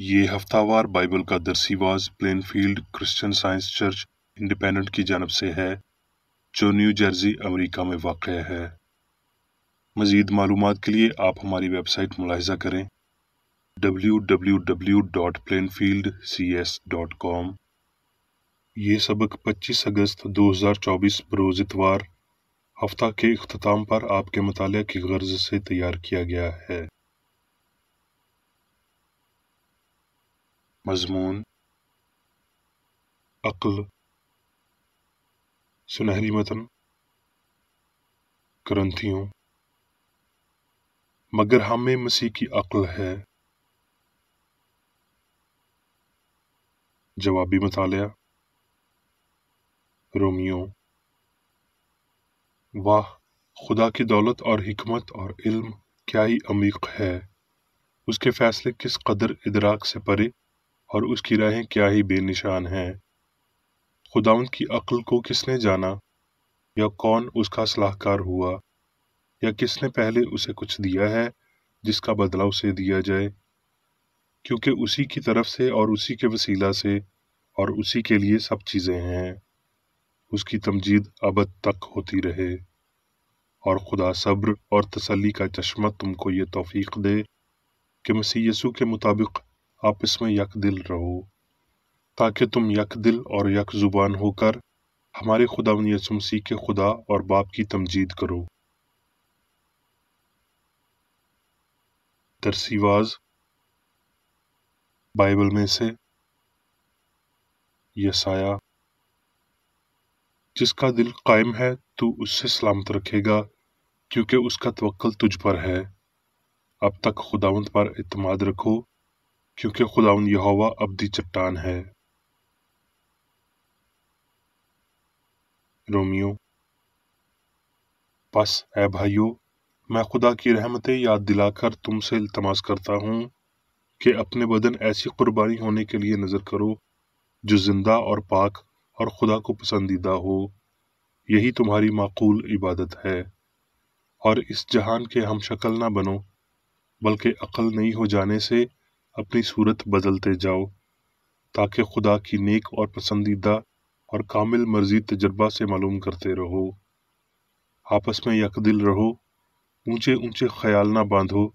یہ ہفتہ وار بائبل کا درسی واز Plainfield Christian Science Church Independent کی جانب سے ہے جو نیو جرسی امریکہ میں واقع ہے۔ مزید معلومات کے لیے آپ ہماری ویب سائٹ ملاحظہ کریں www.plainfieldcs.com۔ یہ سبق 25 اگست 2024 بروز اتوار ہفتہ کے اختتام پر آپ کے مطالعہ کی غرض سے تیار کیا گیا ہے۔ مضمون: عقل، سنہری متن، کرنتھیوں۔ مگر ہم میں مسیح کی عقل ہے۔ جوابی مطالعہ۔ رومیو۔ واہ، خدا کی دولت اور حکمت اور علم کیا ہی عمیق ہے، اس کے فیصلے کس قدر ادراک سے پرے اور اس کی راہیں کیا ہی بے نشان ہیں۔ خداوند کی عقل کو کس نے جانا، یا کون اس کا صلاحکار ہوا، یا کس نے پہلے اسے کچھ دیا ہے جس کا بدلہ اسے دیا جائے، کیونکہ اسی کی طرف سے اور اسی کے وسیلہ سے اور اسی کے لیے سب چیزیں ہیں۔ اس کی تمجید ابد تک ہوتی رہے۔ اور خدا صبر اور تسلی کا چشمہ تم کو یہ توفیق دے کہ مسیح یسوع کے مطابق آپس میں یک دل رہو، تاکہ تم یک دل اور یک زبان ہو کر ہمارے خداوند یسوع مسیح کے خدا اور باپ کی تمجید کرو۔ درسی واز بائبل میں سے یسایہ۔ جس کا دل قائم ہے تو اس سے سلامت رکھے گا، کیونکہ اس کا توکل تجھ پر ہے۔ اب تک خداوند پر اعتماد رکھو، کیونکہ خداوند یہوہ ابدی چٹان ہے۔ رومیو۔ پس اے بھائیو، میں خدا کی رحمتیں یاد دلا کر تم سے التماس کرتا ہوں کہ اپنے بدن ایسی قربانی ہونے کے لیے نذر کرو جو زندہ اور پاک اور خدا کو پسندیدہ ہو، یہی تمہاری معقول عبادت ہے۔ اور اس جہان کے ہم شکل نہ بنو، بلکہ عقل نئی ہو جانے سے اپنی صورت بدلتے جاؤ، تاکہ خدا کی نیک اور پسندیدہ اور کامل مرضی تجربہ سے معلوم کرتے رہو۔ آپس میں یک دل رہو، اونچے اونچے خیال نہ باندھو،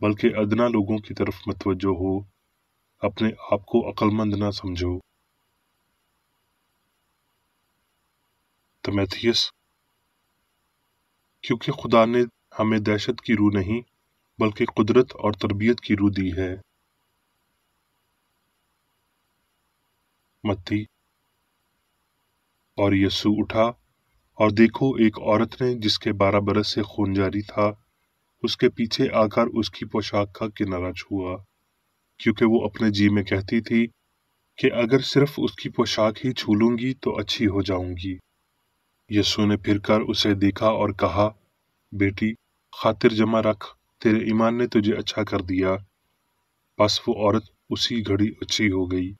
بلکہ ادنا لوگوں کی طرف متوجہ ہو، اپنے آپ کو عقل مند نہ سمجھو۔ تیموتھیوس۔ کیونکہ خدا نے ہمیں دہشت کی روح نہیں بلکہ قدرت اور تربیت کی روح دی ہے۔ متی۔ اور یسوع اٹھا اور دیکھو ایک عورت نے جس کے 12 برس سے خون جاری تھا اس کے پیچھے آ کر اس کی پوشاک کا کنارہ چھوا، کیونکہ وہ اپنے جی میں کہتی تھی کہ اگر صرف اس کی پوشاک ہی چھو لوں گی تو اچھی ہو جاؤں گی۔ یسوع نے پھر کر اسے دیکھا اور کہا، بیٹی، خاطر جمع رکھ، تیرے ایمان نے تجھے اچھا کر دیا۔ بس وہ عورت اسی گھڑی اچھی ہو گئی۔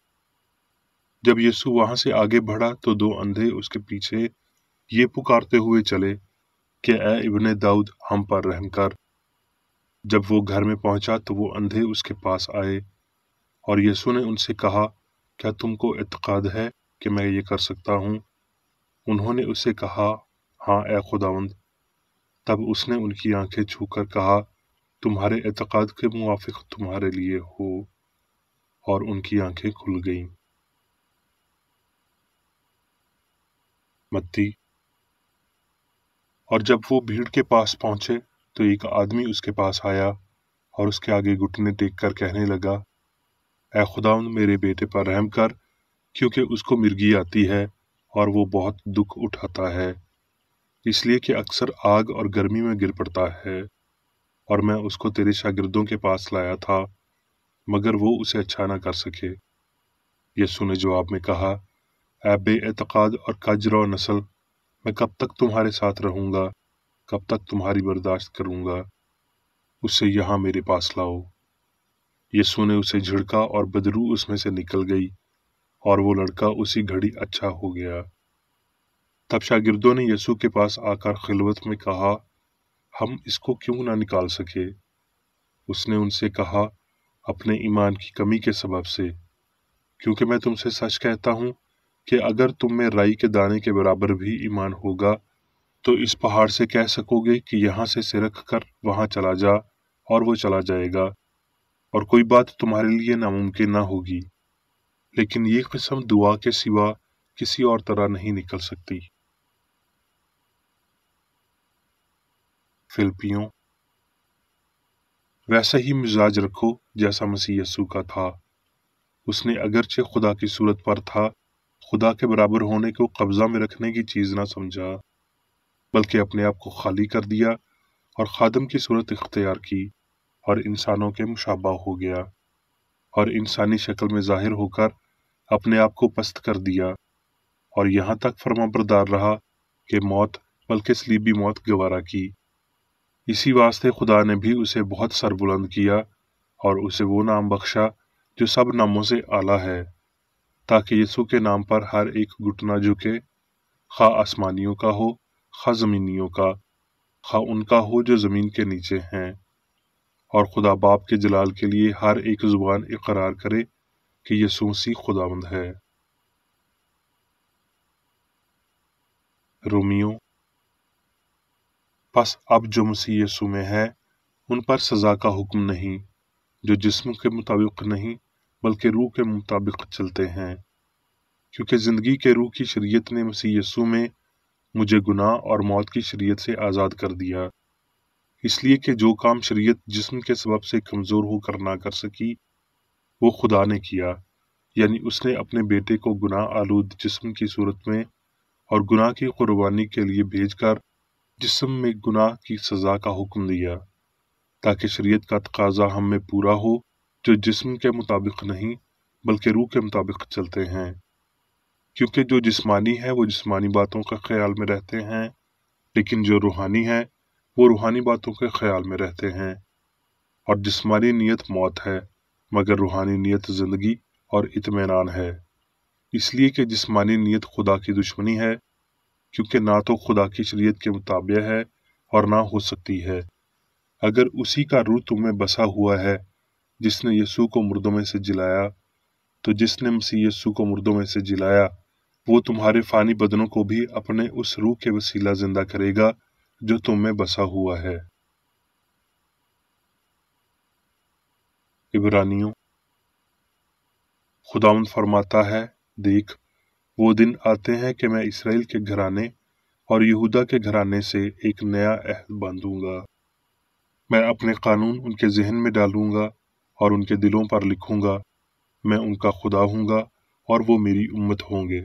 جب یسوع وہاں سے آگے بڑھا تو 2 اندھے اس کے پیچھے یہ پکارتے ہوئے چلے کہ اے ابن داؤد ہم پر رحم کر۔ جب وہ گھر میں پہنچا تو وہ اندھے اس کے پاس آئے، اور یسوع نے ان سے کہا، کیا تم کو اعتقاد ہے کہ میں یہ کر سکتا ہوں؟ انہوں نے اسے کہا، ہاں اے خداوند۔ تب اس نے ان کی آنکھیں چھو کر کہا، تمہارے اعتقاد کے موافق تمہارے لیے ہو، اور ان کی آنکھیں کھل گئیں۔ متی۔ اور جب وہ بھیڑ کے پاس پہنچے تو ایک آدمی اس کے پاس آیا اور اس کے آگے گھٹنے ٹیک کر کہنے لگا، اے خداوند میرے بیٹے پر رحم کر، کیونکہ اس کو مرگی آتی ہے اور وہ بہت دکھ اٹھاتا ہے، اس لیے کہ اکثر آگ اور گرمی میں گر پڑتا ہے، اور میں اس کو تیرے شاگردوں کے پاس لایا تھا مگر وہ اسے اچھا نہ کر سکے۔ یسوع نے جواب میں کہا، اے بے اعتقاد اور کج رو نسل، میں کب تک تمہارے ساتھ رہوں گا، کب تک تمہاری برداشت کروں گا؟ اسے یہاں میرے پاس لاؤ۔ یسوع نے اسے جھڑکا اور بدبو اس میں سے نکل گئی، اور وہ لڑکا اسی گھڑی اچھا ہو گیا۔ تب شاگردوں نے یسوع کے پاس آ کر خلوت میں کہا، ہم اس کو کیوں نہ نکال سکے؟ اس نے ان سے کہا، اپنے ایمان کی کمی کے سبب سے، کیونکہ میں تم سے سچ کہتا ہوں کہ اگر تم میں رائی کے دانے کے برابر بھی ایمان ہوگا تو اس پہاڑ سے کہہ سکو گے کہ یہاں سے سرک کر وہاں چلا جا، اور وہ چلا جائے گا، اور کوئی بات تمہارے لیے ناممکن نہ ہوگی۔ لیکن یہ قسم دعا کے سوا کسی اور طرح نہیں نکل سکتی۔ فلپیوں، ویسا ہی مزاج رکھو جیسا مسیح یسوع کا تھا۔ اس نے اگرچہ خدا کی صورت پر تھا، خدا کے برابر ہونے کو قبضہ میں رکھنے کی چیز نہ سمجھا، بلکہ اپنے آپ کو خالی کر دیا اور خادم کی صورت اختیار کی، اور انسانوں کے مشابہ ہو گیا، اور انسانی شکل میں ظاہر ہو کر اپنے آپ کو پست کر دیا، اور یہاں تک فرمانبردار رہا کہ موت، بلکہ صلیبی موت گوارا کی۔ اسی واسطے خدا نے بھی اسے بہت سربلند کیا اور اسے وہ نام بخشا جو سب ناموں سے اعلیٰ ہے، تاکہ یسوع کے نام پر ہر ایک گھٹنا جھکے، خواہ آسمانیوں کا ہو، خواہ زمینیوں کا، خواہ ان کا ہو جو زمین کے نیچے ہیں، اور خدا باپ کے جلال کے لیے ہر ایک زبان اقرار کرے کہ یسوع مسیح خداوند ہے۔ رومیوں، پس اب جو مسیح یسوع میں ہے ان پر سزا کا حکم نہیں، جو جسم کے مطابق نہیں بلکہ روح کے مطابق چلتے ہیں، کیونکہ زندگی کے روح کی شریعت نے مسیح یسوع میں مجھے گناہ اور موت کی شریعت سے آزاد کر دیا، اس لیے کہ جو کام شریعت جسم کے سبب سے کمزور ہو کر نہ کر سکی وہ خدا نے کیا، یعنی اس نے اپنے بیٹے کو گناہ آلود جسم کی صورت میں اور گناہ کی قربانی کے لیے بھیج کر جسم میں گناہ کی سزا کا حکم دیا، تاکہ شریعت کا تقاضا ہم میں پورا ہو جو جسم کے مطابق نہیں بلکہ روح کے مطابق چلتے ہیں، کیونکہ جو جسمانی ہے وہ جسمانی باتوں کا خیال میں رہتے ہیں، لیکن جو روحانی ہے وہ روحانی باتوں کے خیال میں رہتے ہیں۔ اور جسمانی نیت موت ہے، مگر روحانی نیت زندگی اور اطمینان ہے، اس لیے کہ جسمانی نیت خدا کی دشمنی ہے، کیونکہ نہ تو خدا کی شریعت کے مطابق ہے اور نہ ہو سکتی ہے۔ اگر اسی کا روح تم میں بسا ہوا ہے جس نے یسوع کو مردوں میں سے جلایا، تو جس نے مسیح یسوع کو مردوں میں سے جلایا وہ تمہارے فانی بدنوں کو بھی اپنے اس روح کے وسیلہ زندہ کرے گا جو تم میں بسا ہوا ہے۔ عبرانیوں، خداوند فرماتا ہے، دیکھ وہ دن آتے ہیں کہ میں اسرائیل کے گھرانے اور یہودا کے گھرانے سے ایک نیا عہد باندھوں گا، میں اپنے قانون ان کے ذہن میں ڈالوں گا اور ان کے دلوں پر لکھوں گا، میں ان کا خدا ہوں گا اور وہ میری امت ہوں گے۔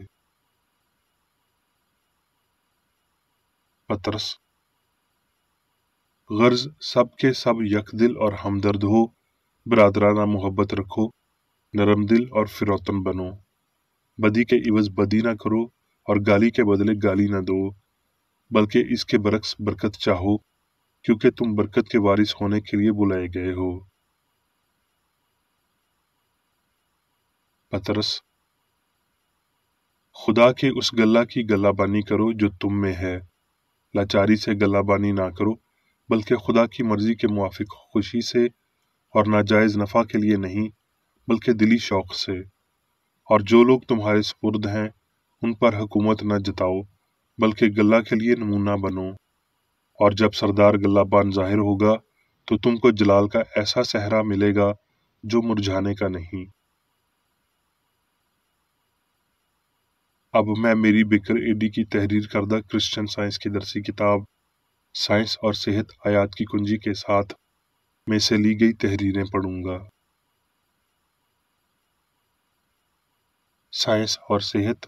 پطرس، غرض سب کے سب یک دل اور ہمدرد ہو، برادرانہ محبت رکھو، نرم دل اور فروتن بنو، بدی کے عوض بدی نہ کرو اور گالی کے بدلے گالی نہ دو، بلکہ اس کے برعکس برکت چاہو، کیونکہ تم برکت کے وارث ہونے کے لیے بلائے گئے ہو۔ پطرس، خدا کے اس گلہ کی گلہ بانی کرو جو تم میں ہے، لاچاری سے گلہ بانی نہ کرو بلکہ خدا کی مرضی کے موافق خوشی سے اور ناجائز نفع کے لیے نہیں بلکہ دلی شوق سے، اور جو لوگ تمہارے سپرد ہیں ان پر حکومت نہ جتاؤ بلکہ گلہ کے لیے نمونہ بنو، اور جب سردار گلہ بان ظاہر ہوگا تو تم کو جلال کا ایسا صحرا ملے گا جو مرجھانے کا نہیں۔ اب میں میری بکر ایڈی کی تحریر کردہ کرسچن سائنس کی درسی کتاب سائنس اور صحت آیات کی کنجی کے ساتھ میں سے لی گئی تحریریں پڑھوں گا۔ سائنس اور صحت،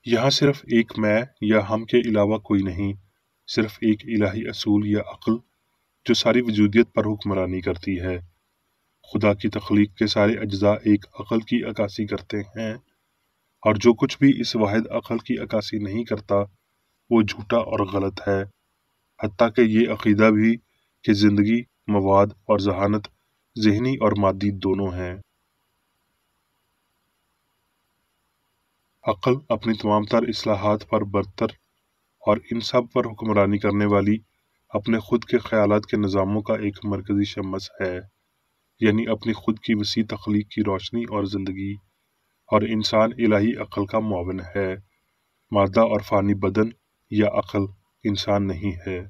یہاں صرف ایک میں یا ہم کے علاوہ کوئی نہیں، صرف ایک الہی اصول یا عقل جو ساری وجودیت پر حکمرانی کرتی ہے۔ خدا کی تخلیق کے سارے اجزاء ایک عقل کی عکاسی کرتے ہیں، اور جو کچھ بھی اس واحد عقل کی عکاسی نہیں کرتا وہ جھوٹا اور غلط ہے، حتیٰ کہ یہ عقیدہ بھی کہ زندگی، مواد اور ذہانت ذہنی اور مادی دونوں ہیں۔ عقل اپنی تمام تر اصلاحات پر برتر اور ان سب پر حکمرانی کرنے والی اپنے خود کے خیالات کے نظاموں کا ایک مرکزی شمس ہے، یعنی اپنی خود کی وسیع تخلیق کی روشنی اور زندگی، اور انسان الہی عقل کا معاون ہے، مادہ اور فانی بدن یا عقل انسان نہیں ہے۔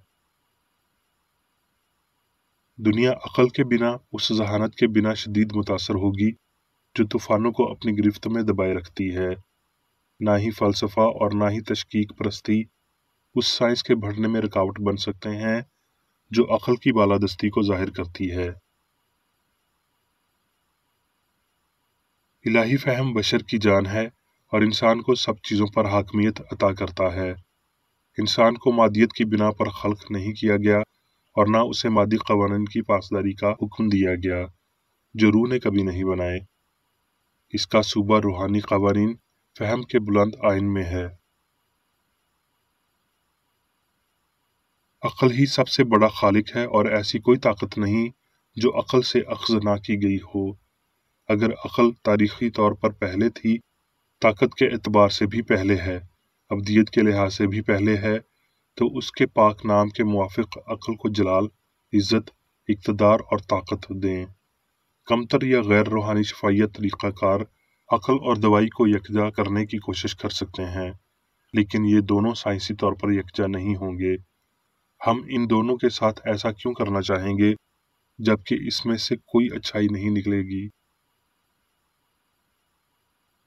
دنیا عقل کے بنا، اس ذہانت کے بنا شدید متاثر ہوگی جو طوفانوں کو اپنی گرفت میں دبائے رکھتی ہے۔ نہ ہی فلسفہ اور نہ ہی تشکیک پرستی اس سائنس کے بڑھنے میں رکاوٹ بن سکتے ہیں جو عقل کی بالادستی کو ظاہر کرتی ہے۔ الہی فہم بشر کی جان ہے اور انسان کو سب چیزوں پر حاکمیت عطا کرتا ہے۔ انسان کو مادیت کی بنا پر خلق نہیں کیا گیا اور نہ اسے مادی قوانین کی پاسداری کا حکم دیا گیا جو روح نے کبھی نہیں بنائے۔ اس کا صوبہ روحانی قوانین فہم کے بلند آئین میں ہے۔ عقل ہی سب سے بڑا خالق ہے اور ایسی کوئی طاقت نہیں جو عقل سے اخذ نہ کی گئی ہو۔ اگر عقل تاریخی طور پر پہلے تھی، طاقت کے اعتبار سے بھی پہلے ہے، ابدیت کے لحاظ سے بھی پہلے ہے، تو اس کے پاک نام کے موافق عقل کو جلال، عزت، اقتدار اور طاقت دیں۔ کمتر یا غیر روحانی شفائیت طریقہ کار عقل اور دوائی کو یکجا کرنے کی کوشش کر سکتے ہیں، لیکن یہ دونوں سائنسی طور پر یکجا نہیں ہوں گے۔ ہم ان دونوں کے ساتھ ایسا کیوں کرنا چاہیں گے جبکہ اس میں سے کوئی اچھائی نہیں نکلے گی؟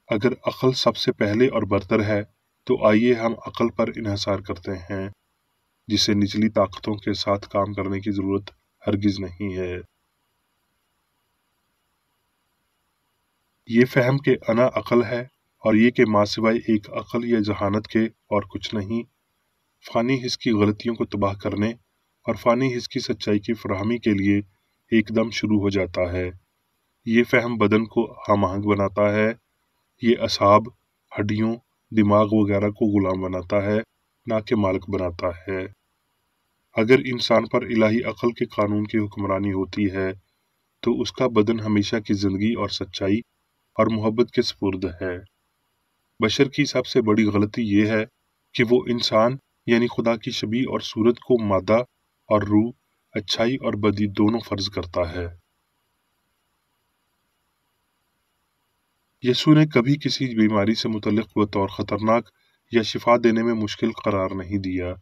اگر عقل سب سے پہلے اور برتر ہے تو آئیے ہم عقل پر انحصار کرتے ہیں، جسے نچلی طاقتوں کے ساتھ کام کرنے کی ضرورت ہرگز نہیں ہے۔ یہ فہم کہ انا عقل ہے اور یہ کہ ماں سوائے ایک عقل یا ذہانت کے اور کچھ نہیں، فانی حس کی غلطیوں کو تباہ کرنے اور فانی حس کی سچائی کی فراہمی کے لیے ایک دم شروع ہو جاتا ہے۔ یہ فہم بدن کو ہم آہنگ بناتا ہے، یہ اعصاب، ہڈیوں، دماغ وغیرہ کو غلام بناتا ہے، نہ کہ مالک بناتا ہے۔ اگر انسان پر الہی عقل کے قانون کی حکمرانی ہوتی ہے تو اس کا بدن ہمیشہ کی زندگی اور سچائی اور محبت کے سپرد ہے۔ بشر کی سب سے بڑی غلطی یہ ہے کہ وہ انسان یعنی خدا کی شبیہ اور صورت کو مادہ اور روح، اچھائی اور بدی دونوں فرض کرتا ہے۔ یسوع نے کبھی کسی بیماری سے متعلق بطور خطرناک یا شفا دینے میں مشکل قرار نہیں دیا۔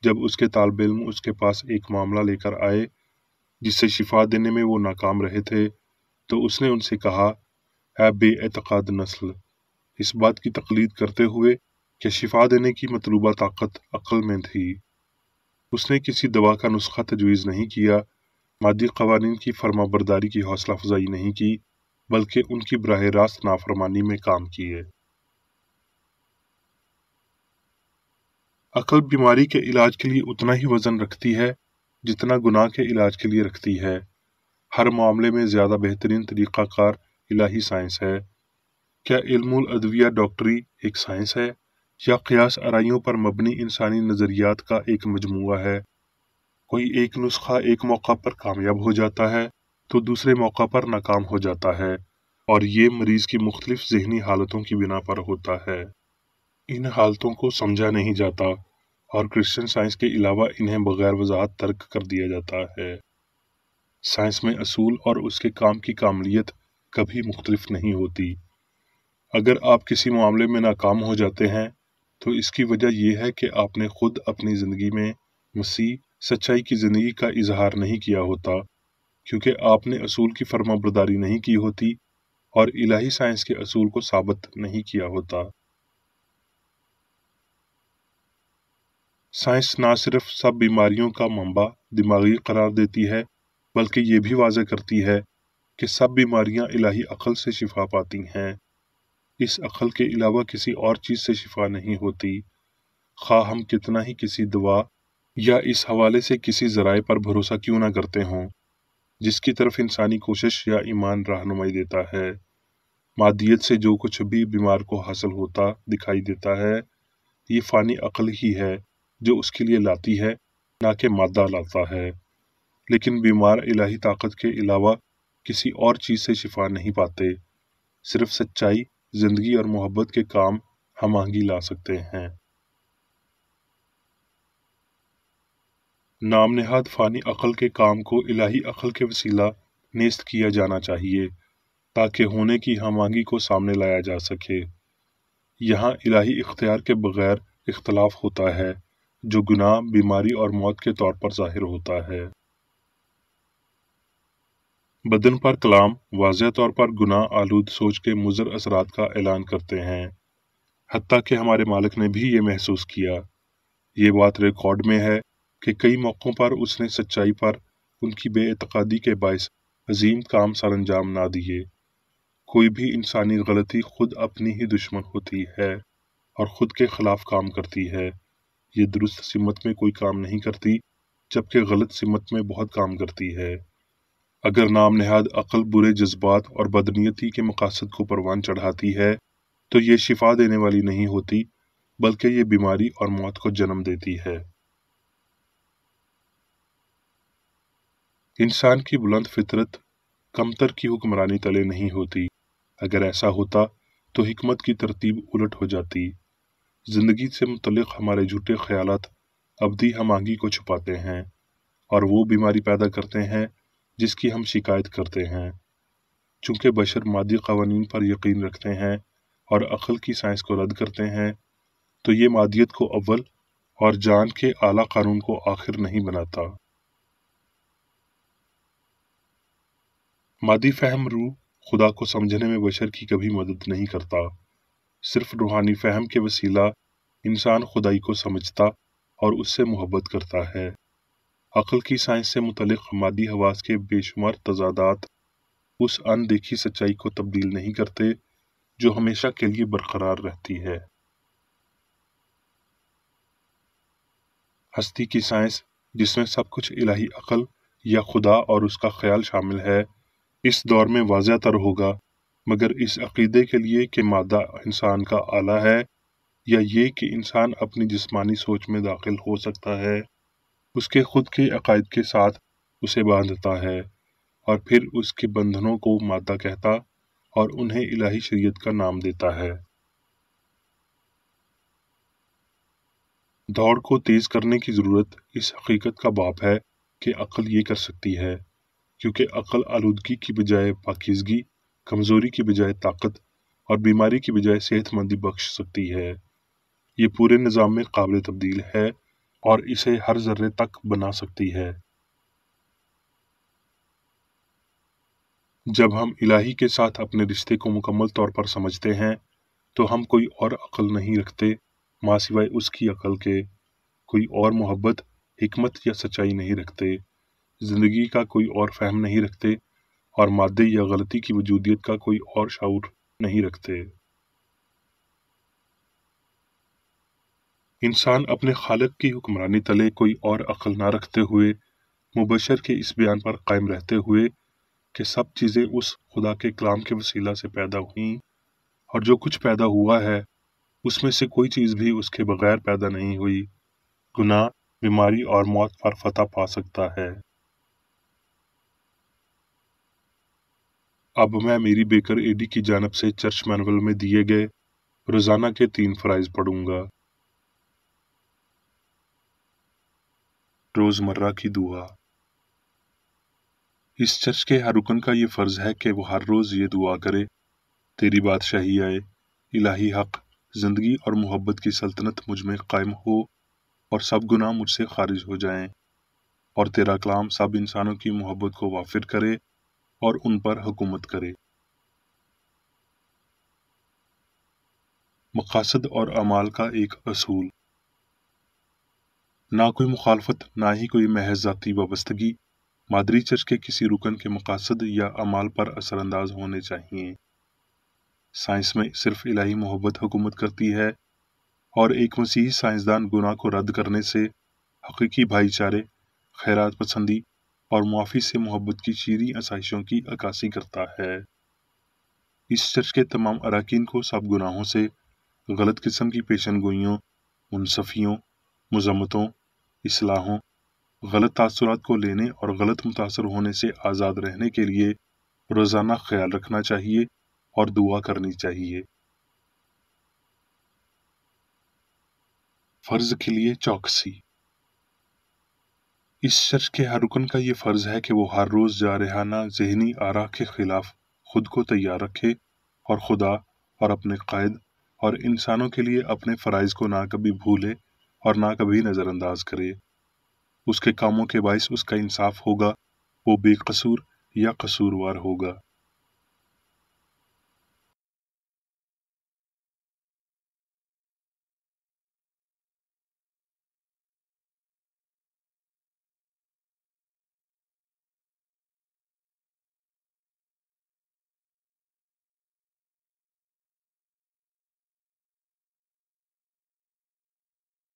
جب اس کے طالب علم اس کے پاس ایک معاملہ لے کر آئے جس سے شفا دینے میں وہ ناکام رہے تھے تو اس نے ان سے کہا، اے بے اعتقاد نسل، اس بات کی تقلید کرتے ہوئے کہ شفا دینے کی مطلوبہ طاقت عقل میں تھی۔ اس نے کسی دوا کا نسخہ تجویز نہیں کیا، مادی قوانین کی فرما برداری کی حوصلہ افزائی نہیں کی، بلکہ ان کی براہ راست نافرمانی میں کام کیے۔ عقل بیماری کے علاج کے لیے اتنا ہی وزن رکھتی ہے جتنا گناہ کے علاج کے لیے رکھتی ہے۔ ہر معاملے میں زیادہ بہترین طریقہ کار الہی سائنس ہے۔ کیا علم الادویہ ڈاکٹری ایک سائنس ہے یا قیاس آرائیوں پر مبنی انسانی نظریات کا ایک مجموعہ ہے؟ کوئی ایک نسخہ ایک موقع پر کامیاب ہو جاتا ہے تو دوسرے موقع پر ناکام ہو جاتا ہے، اور یہ مریض کی مختلف ذہنی حالتوں کی بنا پر ہوتا ہے۔ ان حالتوں کو سمجھا نہیں جاتا اور کرسچن سائنس کے علاوہ انہیں بغیر وضاحت ترک کر دیا جاتا ہے۔ سائنس میں اصول اور اس کے کام کی کاملیت کبھی مختلف نہیں ہوتی۔ اگر آپ کسی معاملے میں ناکام ہو جاتے ہیں تو اس کی وجہ یہ ہے کہ آپ نے خود اپنی زندگی میں مسیح سچائی کی زندگی کا اظہار نہیں کیا ہوتا، کیونکہ آپ نے اصول کی فرما برداری نہیں کی ہوتی اور الہی سائنس کے اصول کو ثابت نہیں کیا ہوتا۔ سائنس نہ صرف سب بیماریوں کا منبع دماغی قرار دیتی ہے بلکہ یہ بھی واضح کرتی ہے کہ سب بیماریاں الہی عقل سے شفا پاتی ہیں۔ اس عقل کے علاوہ کسی اور چیز سے شفا نہیں ہوتی، خواہ ہم کتنا ہی کسی دوا یا اس حوالے سے کسی ذرائع پر بھروسہ کیوں نہ کرتے ہوں جس کی طرف انسانی کوشش یا ایمان رہنمائی دیتا ہے۔ مادیت سے جو کچھ بھی بیمار کو حاصل ہوتا دکھائی دیتا ہے، یہ فانی عقل ہی ہے جو اس کے لیے لاتی ہے، نہ کہ مادہ لاتا ہے۔ لیکن بیمار الہی طاقت کے علاوہ کسی اور چیز سے شفا نہیں پاتے، صرف سچائی، زندگی اور محبت کے کام ہم آہنگی لا سکتے ہیں۔ نام نہاد فانی عقل کے کام کو الہی عقل کے وسیلہ نیست کیا جانا چاہیے تاکہ ہونے کی ہم آہنگی کو سامنے لایا جا سکے۔ یہاں الہی اختیار کے بغیر اختلاف ہوتا ہے جو گناہ، بیماری اور موت کے طور پر ظاہر ہوتا ہے۔ بدن پر کلام واضح طور پر گناہ آلود سوچ کے مضر اثرات کا اعلان کرتے ہیں، حتیٰ کہ ہمارے مالک نے بھی یہ محسوس کیا۔ یہ بات ریکارڈ میں ہے کہ کئی موقعوں پر اس نے سچائی پر ان کی بے اعتقادی کے باعث عظیم کام سر انجام نہ دیے۔ کوئی بھی انسانی غلطی خود اپنی ہی دشمن ہوتی ہے اور خود کے خلاف کام کرتی ہے۔ یہ درست سمت میں کوئی کام نہیں کرتی جبکہ غلط سمت میں بہت کام کرتی ہے۔ اگر نام نہاد عقل برے جذبات اور بدنیتی کے مقاصد کو پروان چڑھاتی ہے تو یہ شفا دینے والی نہیں ہوتی بلکہ یہ بیماری اور موت کو جنم دیتی ہے۔ انسان کی بلند فطرت کمتر کی حکمرانی تلے نہیں ہوتی۔ اگر ایسا ہوتا تو حکمت کی ترتیب الٹ ہو جاتی۔ زندگی سے متعلق ہمارے جھوٹے خیالات ابدی ہم آہنگی کو چھپاتے ہیں اور وہ بیماری پیدا کرتے ہیں جس کی ہم شکایت کرتے ہیں۔ چونکہ بشر مادی قوانین پر یقین رکھتے ہیں اور عقل کی سائنس کو رد کرتے ہیں تو یہ مادیت کو اول اور جان کے اعلیٰ قانون کو آخر نہیں بناتا۔ مادی فہم روح خدا کو سمجھنے میں بشر کی کبھی مدد نہیں کرتا۔ صرف روحانی فہم کے وسیلہ انسان خدائی کو سمجھتا اور اس سے محبت کرتا ہے۔ عقل کی سائنس سے متعلق مادی حواس کے بے شمار تضادات اس ان دیکھی سچائی کو تبدیل نہیں کرتے جو ہمیشہ کے لیے برقرار رہتی ہے۔ ہستی کی سائنس جس میں سب کچھ الہی عقل یا خدا اور اس کا خیال شامل ہے اس دور میں واضح تر ہوگا، مگر اس عقیدے کے لیے کہ مادہ انسان کا آلہ ہے یا یہ کہ انسان اپنی جسمانی سوچ میں داخل ہو سکتا ہے، اس کے خود کے عقائد کے ساتھ اسے باندھتا ہے اور پھر اس کے بندھنوں کو مادہ کہتا اور انہیں الہی شریعت کا نام دیتا ہے۔ دوڑ کو تیز کرنے کی ضرورت اس حقیقت کا باپ ہے کہ عقل یہ کر سکتی ہے، کیونکہ عقل آلودگی کی بجائے پاکیزگی، کمزوری کی بجائے طاقت اور بیماری کی بجائے صحت مندی بخش سکتی ہے۔ یہ پورے نظام میں قابل تبدیل ہے اور اسے ہر ذرے تک بنا سکتی ہے۔ جب ہم الہی کے ساتھ اپنے رشتے کو مکمل طور پر سمجھتے ہیں تو ہم کوئی اور عقل نہیں رکھتے ماں سوائے اس کی عقل کے، کوئی اور محبت، حکمت یا سچائی نہیں رکھتے، زندگی کا کوئی اور فہم نہیں رکھتے اور مادے یا غلطی کی وجودیت کا کوئی اور شعور نہیں رکھتے۔ انسان اپنے خالق کی حکمرانی تلے کوئی اور عقل نہ رکھتے ہوئے مبشر کے اس بیان پر قائم رہتے ہوئے کہ سب چیزیں اس خدا کے کلام کے وسیلہ سے پیدا ہوئیں اور جو کچھ پیدا ہوا ہے اس میں سے کوئی چیز بھی اس کے بغیر پیدا نہیں ہوئی، گناہ، بیماری اور موت پر فتح پا سکتا ہے۔ اب میں میری بیکر ایڈی کی جانب سے چرچ مینول میں دیے گئے روزانہ کے 3 فرائض پڑھوں گا۔ روزمرہ کی دعا۔ اس چرچ کے ہر رکن کا یہ فرض ہے کہ وہ ہر روز یہ دعا کرے: تیری بادشاہی آئے، الہی حق، زندگی اور محبت کی سلطنت مجھ میں قائم ہو اور سب گناہ مجھ سے خارج ہو جائیں، اور تیرا کلام سب انسانوں کی محبت کو وافر کرے اور ان پر حکومت کرے۔ مقاصد اور اعمال کا ایک اصول۔ نہ کوئی مخالفت، نہ ہی کوئی محض ذاتی وابستگی مادری چرچ کے کسی رکن کے مقاصد یا اعمال پر اثر انداز ہونے چاہیے۔ سائنس میں صرف الہی محبت حکومت کرتی ہے اور ایک مسیحی سائنسدان گناہ کو رد کرنے سے حقیقی بھائی چارے، خیرات پسندی اور معافی سے محبت کی شیریں آسائشوں کی عکاسی کرتا ہے۔ اس چرچ کے تمام اراکین کو سب گناہوں سے، غلط قسم کی پیشن گوئیوں، منصفیوں، مذمتوں، اصلاحوں، غلط تاثرات کو لینے اور غلط متاثر ہونے سے آزاد رہنے کے لیے روزانہ خیال رکھنا چاہیے اور دعا کرنی چاہیے۔ فرض کے لیے چوکسی۔ اس شخص کے ہر رکن کا یہ فرض ہے کہ وہ ہر روز جارحانہ ذہنی آراء کے خلاف خود کو تیار رکھے اور خدا اور اپنے قائد اور انسانوں کے لیے اپنے فرائض کو نہ کبھی بھولے اور نہ کبھی نظر انداز کرے۔ اس کے کاموں کے باعث اس کا انصاف ہوگا، وہ بے قصور یا قصوروار ہوگا۔